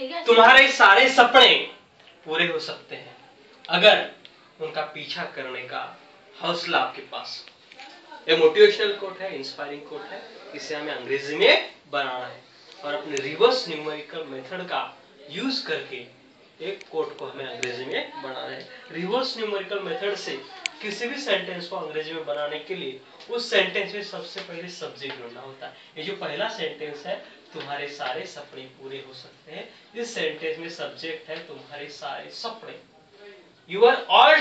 तुम्हारे सारे सपने पूरे हो सकते हैं अगर उनका पीछा करने का हौसला आपके पास। ये मोटिवेशनल कोट है, इंस्पायरिंग कोट है, इसे हमें अंग्रेजी में बनाना है और अपने रिवर्स न्यूमेरिकल मेथड का यूज करके एक कोट को हमें अंग्रेजी में बनाना है। रिवर्स न्यूमेरिकल मेथड से किसी भी सेंटेंस को अंग्रेजी में बनाने के लिए उस सेंटेंस में सबसे पहले सब्जेक्ट ढूंढना होता है। ये जो पहला सेंटेंस है, तुम्हारे सारे सपने पूरे हो सकते हैं, इस सेंटेंस में सब्जेक्ट है तुम्हारे सारे सपने, यूर ऑल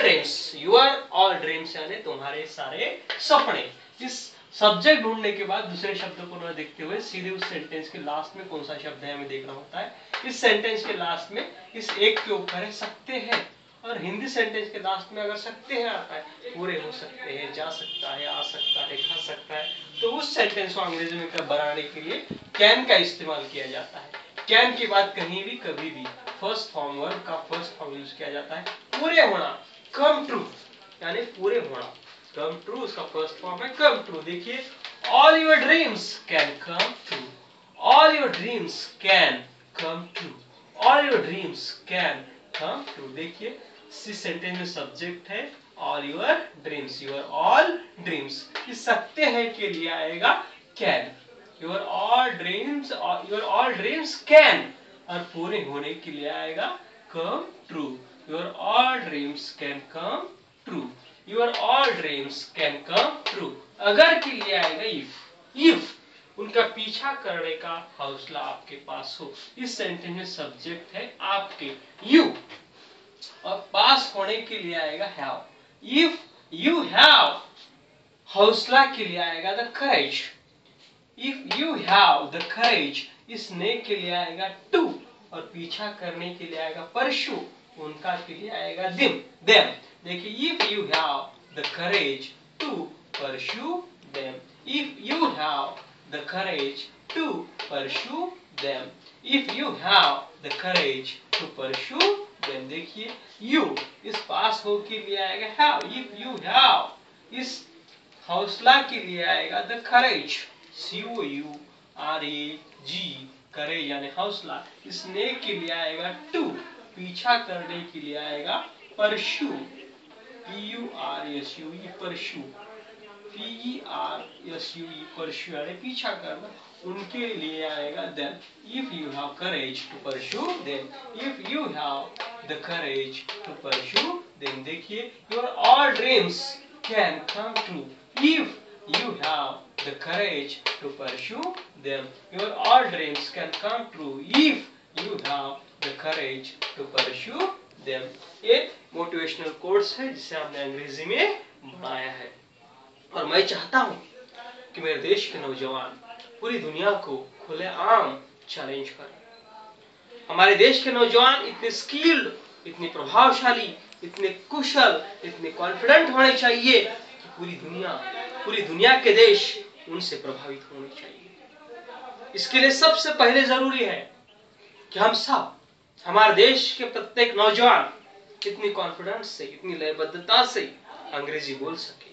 ड्रीम्स यानी तुम्हारे सारे सपने। इस सब्जेक्ट ढूंढने के बाद दूसरे शब्दों को न देखते हुए सीधे उस सेंटेंस के लास्ट में कौन सा शब्द है हमें देखना होता है। इस सेंटेंस के लास्ट में इस एक के ऊपर है सकते हैं, और हिंदी सेंटेंस के लास्ट में अगर सकते हैं आता है, पूरे हो सकते हैं, जा सकता है, आ सकता है, खा सकता है, तो उस सेंटेंस को अंग्रेजी में बनाने के लिए कैन का इस्तेमाल किया जाता है। कैन के बाद कहीं भी कभी भी फर्स्ट फॉर्म वर्ब का फर्स्ट फॉर्म यूज किया जाता है। पूरे होना, कम ट्रू यानी पूरे होना, कम ट्रू उसका फर्स्ट फॉर्म है कम ट्रू। देखिए, all your dreams can come true, all your dreams can come true, all your dreams can come true. देखिए, इस सेंटेंस में सब्जेक्ट है all your dreams, your all dreams. इस सकते हैं के लिए आएगा can, your all dreams can, और पूरे होने के लिए आएगा come true, your all dreams can come true, your all dreams can come true. अगर के लिए आएगा इफ उनका पीछा करने का हौसला आपके पास हो। इस सेंटेंस में सब्जेक्ट है आपके यू, और पास होने के लिए आएगा हैव। इफ यू हैव, हौसला के लिए आएगा the courage, if you have the करेज। इस ने के लिए आएगा टू, और पीछा करने के लिए आएगा परशु, उनका के लिए आएगा देम। देखिए, if you have the courage to pursue them, if you have the courage to pursue them, if you have the courage to pursue them. देखिए, यू इस पास हो के लिए आएगा हैव, इफ यू हैव, इस हौसला के लिए आएगा द करेज, COURAG, करेज यानी हौसला। इसने के लिए आएगा टू, पीछा करने के लिए आएगा परशु, PURSUE परशु, PERSUE परशु यानी पीछा करना, उनके लिए आएगा them. If you have courage to pursue them, if you have the courage to pursue them. देखिए, your all dreams can come true if you have the courage to pursue them, your all dreams can come true if you have the courage to pursue them। ये motivational quotes है जिसे हमने अंग्रेजी में बनाया है, और मैं चाहता हूं कि मेरे देश के नौजवान पूरी दुनिया को खुलेआम चैलेंज करें। हमारे देश के नौजवान इतने स्किल्ड, इतने प्रभावशाली, इतने कुशल, इतने कॉन्फिडेंट होने चाहिए कि पूरी दुनिया के देश उनसे प्रभावित होने चाहिए। इसके लिए सबसे पहले जरूरी है कि हम सब, हमारे देश के प्रत्येक नौजवान इतनी कॉन्फिडेंस से, इतनी लयबद्धता से अंग्रेजी बोल सके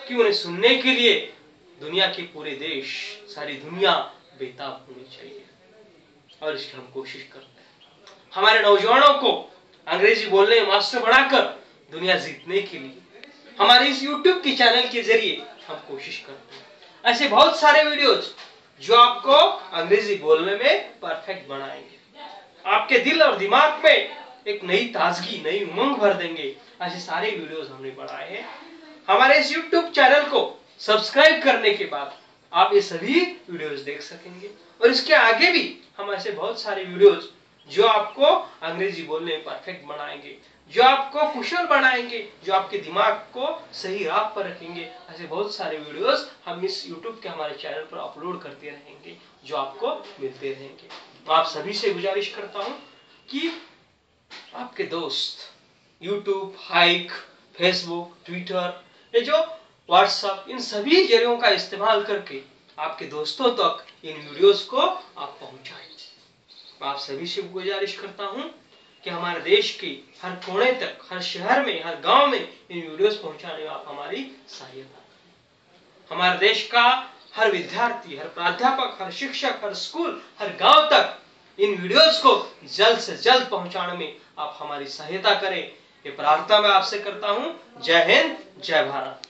कि उन्हें सुनने के लिए दुनिया के पूरे देश, सारी दुनिया बेताब होनी चाहिए, और इसकी हम कोशिश करते हैं। हमारे नौजवानों को अंग्रेजी बोलने में मास्टर बनाकर दुनिया जीतने के लिए हमारे इस YouTube के चैनल के जरिए हम कोशिश करते हैं। ऐसे बहुत सारे वीडियोज जो आपको अंग्रेजी बोलने में परफेक्ट बनाएंगे, आपके दिल और दिमाग में एक नई ताजगी, नई उमंग भर देंगे। ऐसे सारे वीडियोज हमने बनाए हैं। हमारे इस YouTube चैनल को सब्सक्राइब करने के बाद आप ये सभी वीडियोज देख सकेंगे, और इसके आगे भी हम ऐसे बहुत सारे वीडियोज जो आपको अंग्रेजी बोलने में परफेक्ट बनाएंगे, जो आपको कुशल बनाएंगे, जो आपके दिमाग को सही राह पर रखेंगे, ऐसे बहुत सारे वीडियोस हम इस YouTube के हमारे चैनल पर अपलोड करते रहेंगे, जो आपको मिलते रहेंगे। तो आप सभी से गुजारिश करता हूं कि आपके दोस्त YouTube, हाइक, फेसबुक, ट्विटर, ये जो व्हाट्सएप, इन सभी जरियों का इस्तेमाल करके आपके दोस्तों तक इन वीडियोस को आप पहुंचाएं। आप सभी से गुजारिश करता हूं कि हमारे देश के हर कोने तक, हर शहर में, हर गांव में इन वीडियोस पहुंचाने में आप हमारी सहायता करें। हमारे देश का हर विद्यार्थी, हर प्राध्यापक, हर शिक्षक, हर स्कूल, हर गांव तक इन वीडियोस को जल्द से जल्द पहुंचाने में आप हमारी सहायता करें, ये प्रार्थना मैं आपसे करता हूं। जय हिंद, जय भारत।